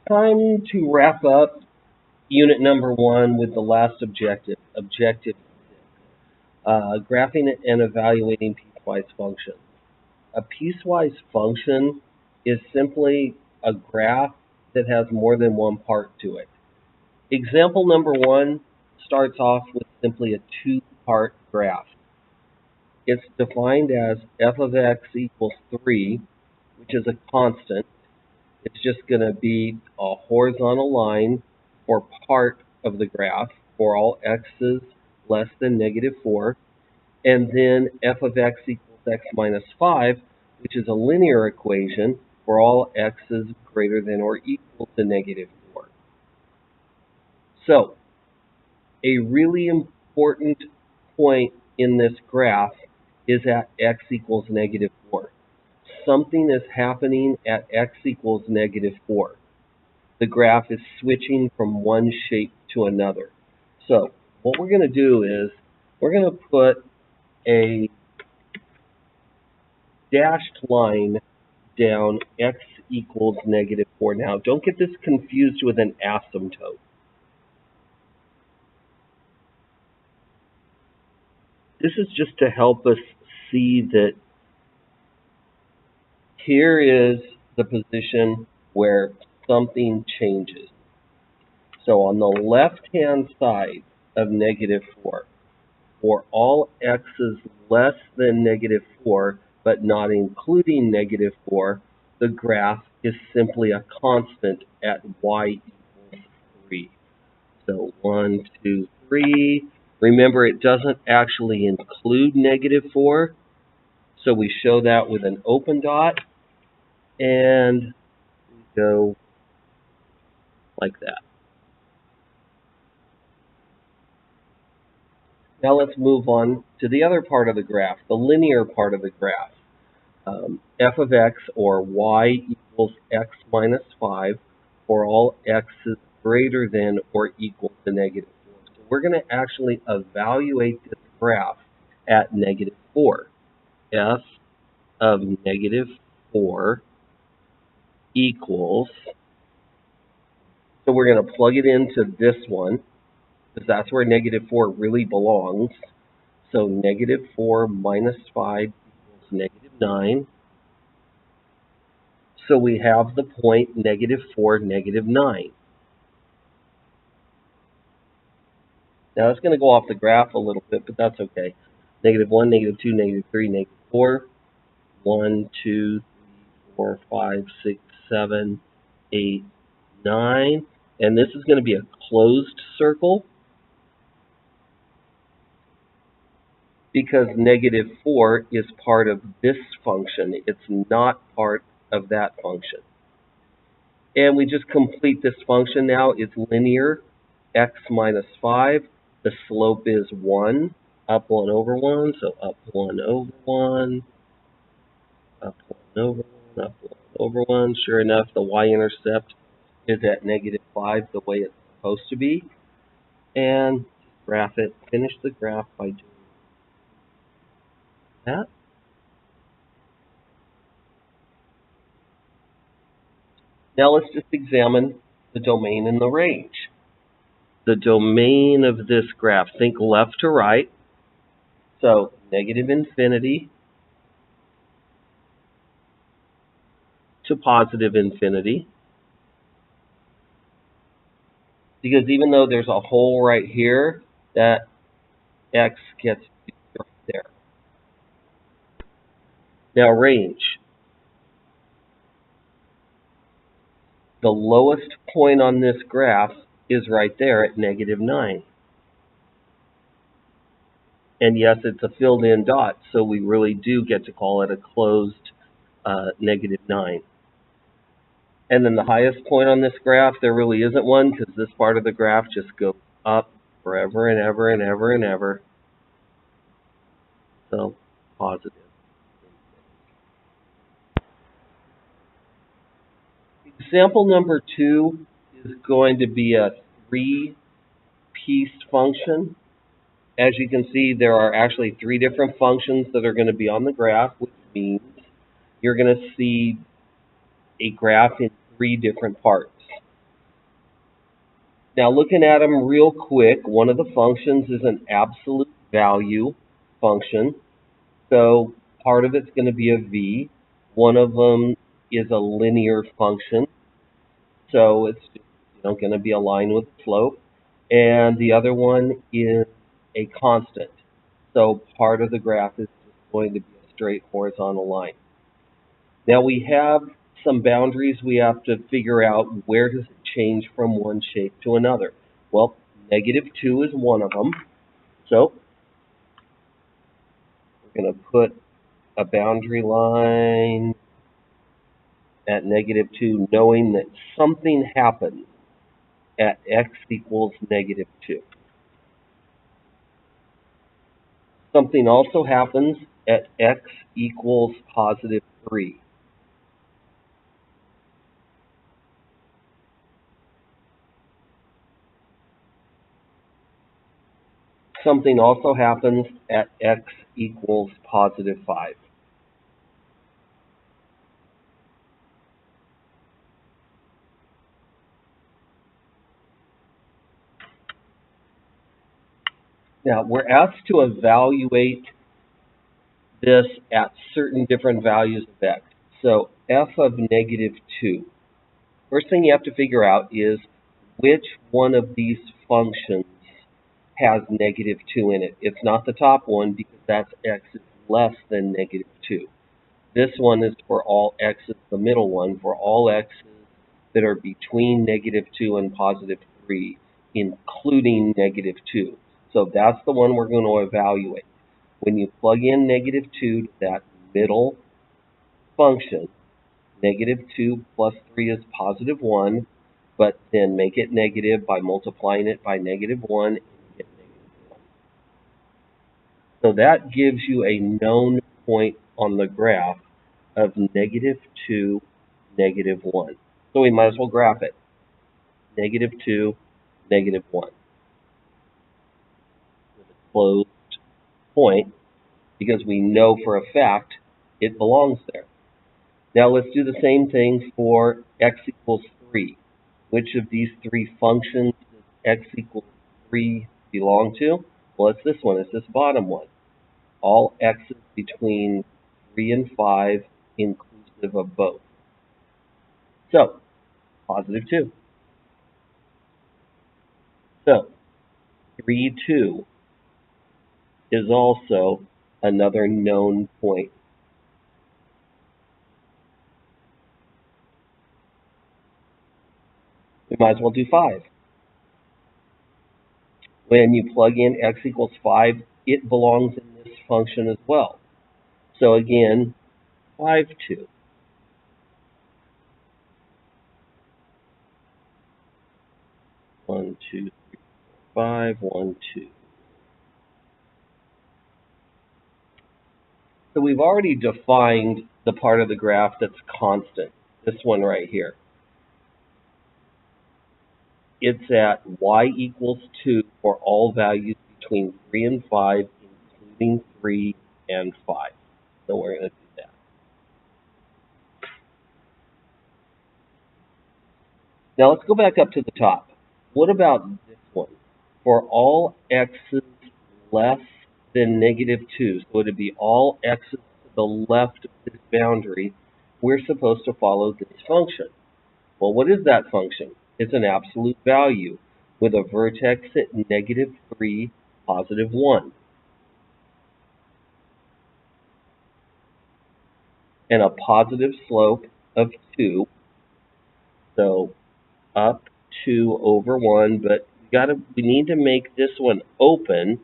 Time to wrap up unit number 1 with the last objective graphing and evaluating piecewise functions. A piecewise function is simply a graph that has more than one part to it. Example number 1 starts off with simply a two-part graph. It's defined as f of x equals 3, which is a constant. It's just going to be a horizontal line for part of the graph for all x's less than -4, and then f of x equals x minus 5, which is a linear equation for all x's greater than or equal to -4. So, a really important point in this graph is at x equals -4. Something is happening at x equals -4. The graph is switching from one shape to another. So what we're going to do is we're going to put a dashed line down x equals -4. Now, don't get this confused with an asymptote. This is just to help us see that here is the position where something changes. So on the left-hand side of -4, for all x's less than -4, but not including -4, the graph is simply a constant at y equals 3. So 1, 2, 3. Remember, it doesn't actually include -4, so we show that with an open dot, and we go like that. Now let's move on to the other part of the graph, the linear part of the graph. F of x, or y, equals x minus 5 for all x's greater than or equal to -4. So we're going to actually evaluate this graph at -4. F of -4 equals, so we're going to plug it into this one, because that's where -4 really belongs. So -4 minus 5 equals -9. So we have the point -4, -9. Now it's going to go off the graph a little bit, but that's okay. -1, -2, -3, -4. 1, 2, 3, 4, 5, 6, 7, 8, 9. And this is going to be a closed circle, because -4 is part of this function. It's not part of that function. And we just complete this function now. It's linear, x minus 5. The slope is 1, up 1 over 1. So up 1 over 1, up 1 over 1, up 1 over 1. Sure enough, the y-intercept is at -5, the way it's supposed to be. And graph it. Finish the graph by doing that. Now let's just examine the domain and the range. The domain of this graph, think left to right. So -infinity to +infinity. Because even though there's a hole right here, that x gets right there. Now range. The lowest point on this graph is right there at -9. And yes, it's a filled-in dot, so we really do get to call it a closed -9. And then the highest point on this graph, there really isn't one, because this part of the graph just goes up forever and ever and ever and ever. So, positive. Example number 2 is going to be a 3-piece function. As you can see, there are actually 3 different functions that are going to be on the graph, which means you're going to see a graph in 3 different parts. Now, looking at them real quick, one of the functions is an absolute value function. So part of it's going to be a v. One of them is a linear function. So it's going to be a line with a slope. And the other one is a constant. So part of the graph is just going to be a straight horizontal line. Now we have some boundaries we have to figure out where does it change from one shape to another. Well, -2 is one of them. So we're going to put a boundary line at -2, knowing that something happens at x equals -2. Something also happens at x equals +3. Something also happens at x equals +5. Now, we're asked to evaluate this at certain different values of x. So f of -2. First thing you have to figure out is which one of these functions has -2 in it. It's not the top one because that's x is less than -2. This one is for all x's, the middle one, for all x's that are between -2 and +3, including -2. So that's the one we're going to evaluate. When you plug in -2 to that middle function, -2 plus 3 is +1, but then make it negative by multiplying it by -1. So that gives you a known point on the graph of -2, -1. So we might as well graph it. -2, -1. With a closed point, because we know for a fact it belongs there. Now let's do the same thing for x equals 3. Which of these three functions does x equals 3 belong to? Well, it's this one. It's this bottom one. All x's between 3 and 5 inclusive of both. So, +2. So, 3, 2 is also another known point. We might as well do 5. When you plug in x equals 5, it belongs in this function as well. So again, 5, 2. 1, 2, 3, 5, 1, 2. So we've already defined the part of the graph that's constant, this one right here. It's at y equals 2 for all values between 3 and 5, including 3 and 5. So we're going to do that. Now let's go back up to the top. What about this one? For all x's less than -2, so it would be all x's to the left of this boundary, we're supposed to follow this function. Well, what is that function? It's an absolute value with a vertex at -3, +1, and a positive slope of 2. So up 2 over 1, but we need to make this one open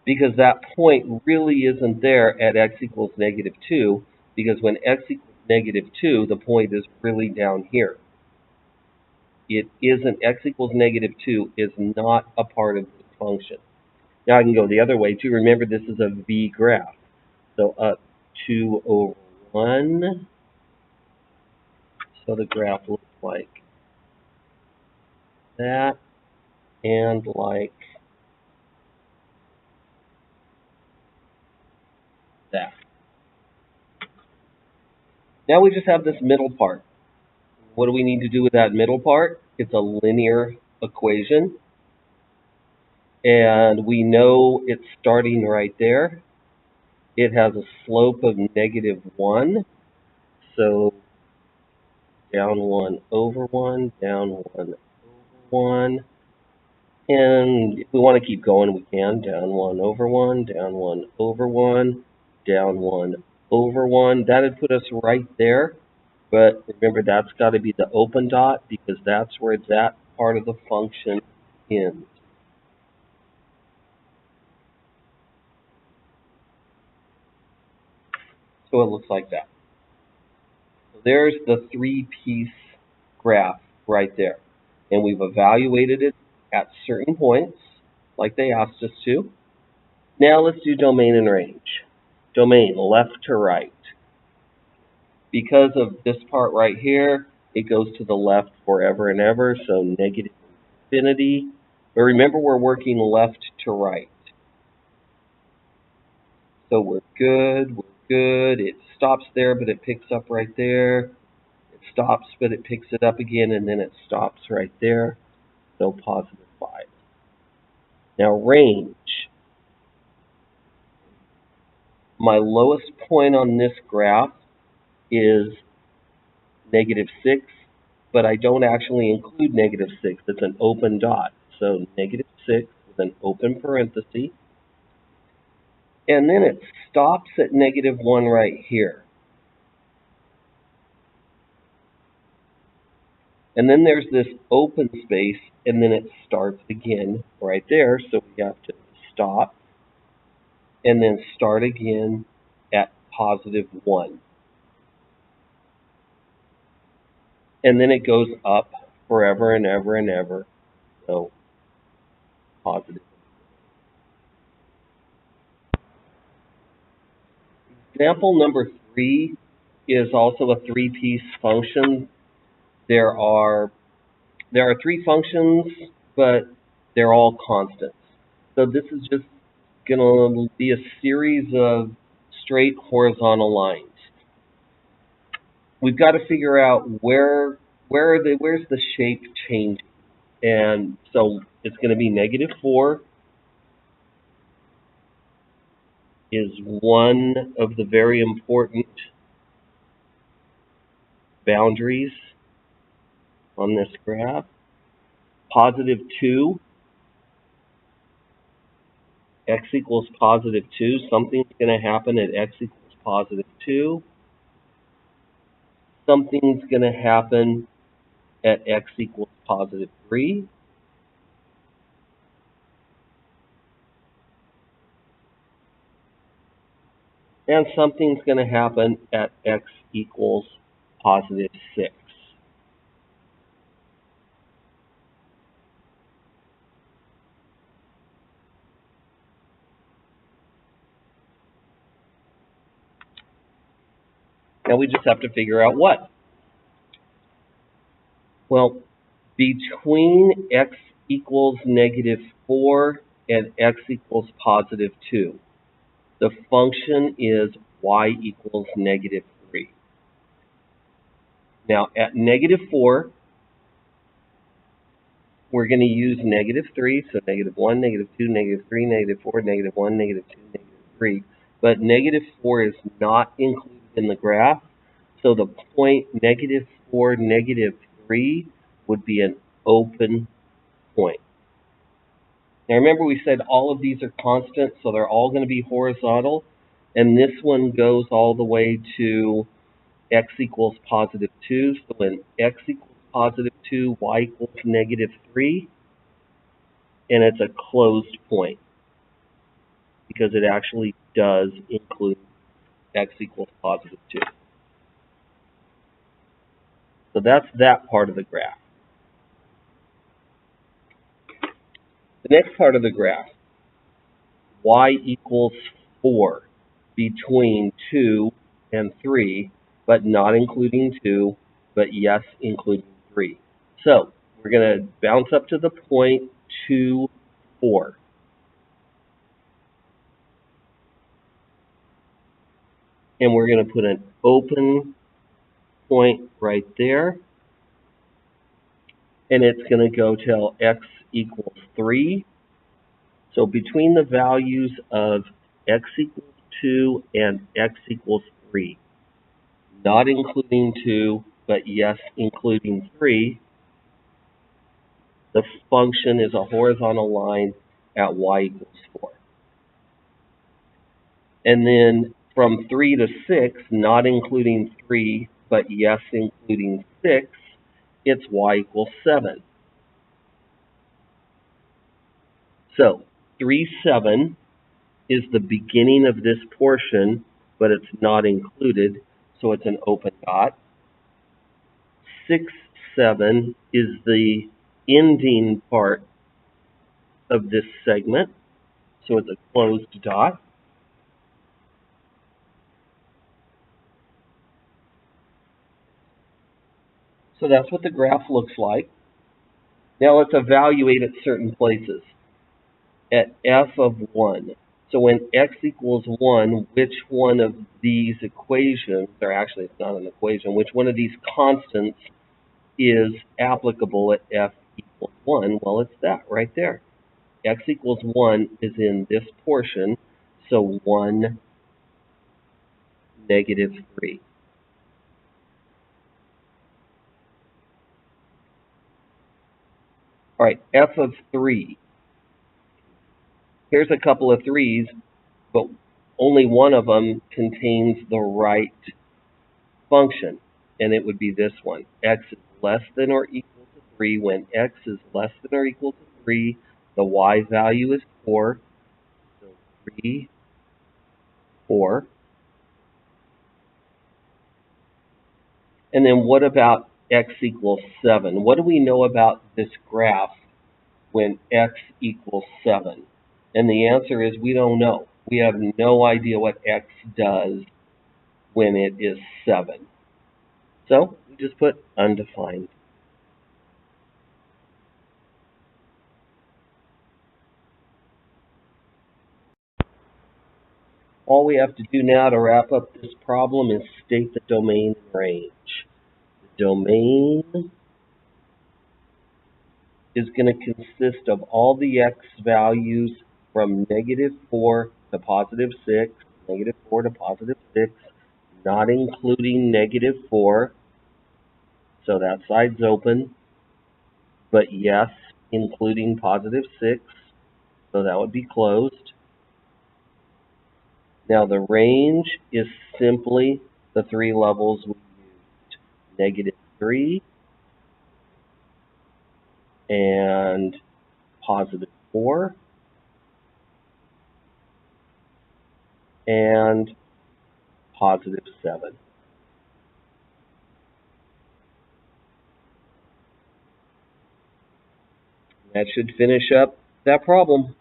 because that point really isn't there at x equals -2, because when x equals -2, the point is really down here. It isn't, x equals -2 is not a part of this function. Now I can go the other way too. Remember, this is a V graph. So up 2 over 1. So the graph looks like that and like that. Now we just have this middle part. What do we need to do with that middle part? It's a linear equation. And we know it's starting right there. It has a slope of -1. So down 1 over 1, down 1 over 1. And if we want to keep going, we can. Down 1 over 1, down 1 over 1, down 1 over 1. That would put us right there. But remember, that's got to be the open dot because that's where that part of the function ends. So it looks like that. So there's the three-piece graph right there. And we've evaluated it at certain points, like they asked us to. Now let's do domain and range. Domain, left to right. Because of this part right here, it goes to the left forever and ever, so negative infinity. But remember, we're working left to right. So we're good, It stops there, but it picks up right there. It stops, but it picks it up again, and then it stops right there. So +5. Now range. My lowest point on this graph is -6, but I don't actually include -6. It's an open dot. So -6 with an open parenthesis. And then it stops at -1 right here. And then there's this open space, and then it starts again right there. So we have to stop and then start again at +1. And then it goes up forever and ever and ever. So positive. Example number 3 is also a three-piece function. There are 3 functions, but they're all constants. So this is just going to be a series of straight horizontal lines. We've got to figure out where's the shape changing. And so it's going to be -4 is one of the very important boundaries on this graph. +2, x equals +2. Something's going to happen at x equals +2. Something's going to happen at x equals +3. And something's going to happen at x equals +6. Now we just have to figure out what. Well, between x equals -4 and x equals +2, the function is y equals -3. Now, at -4, we're going to use -3, so -1, -2, -3, -4, -1, -2, -3. But -4 is not included in the graph, so the point -4, -3 would be an open point. Now remember, we said all of these are constant, so they're all going to be horizontal, and this one goes all the way to x equals +2. So when x equals +2, y equals -3, and it's a closed point because it actually does include x equals +2. So that's that part of the graph. The next part of the graph, y equals 4 between 2 and 3, but not including 2, but yes, including 3. So we're going to bounce up to the point 2, 4. And we're going to put an open point right there. and it's going to go till x equals 3. So between the values of x equals 2 and x equals 3, not including 2, but yes, including 3, the function is a horizontal line at y equals 4. And then from 3 to 6, not including 3, but yes, including 6, it's y equals 7. So 3, 7 is the beginning of this portion, but it's not included, so it's an open dot. 6, 7 is the ending part of this segment, so it's a closed dot. So that's what the graph looks like. Now let's evaluate at certain places. At f of 1. So when x equals 1, which one of these equations, or actually it's not an equation, which one of these constants is applicable at f equals 1? Well, it's that right there. X equals 1 is in this portion, so 1, negative 3. All right, f of 3. Here's a couple of 3's, but only one of them contains the right function, and it would be this one. X is less than or equal to 3. When x is less than or equal to 3, the y value is 4. So 3, 4. And then what about x equals 7? What do we know about this graph when x equals 7? And the answer is we don't know. We have no idea what x does when it is 7. So we just put undefined. All we have to do now to wrap up this problem is state the domain and range. The domain is going to consist of all the x values from negative 4 to positive 6, negative 4 to positive 6, not including negative 4, so that side's open, but yes, including positive 6, so that would be closed. Now the range is simply the 3 levels we used, negative 3 and positive 4 and positive 7. That should finish up that problem.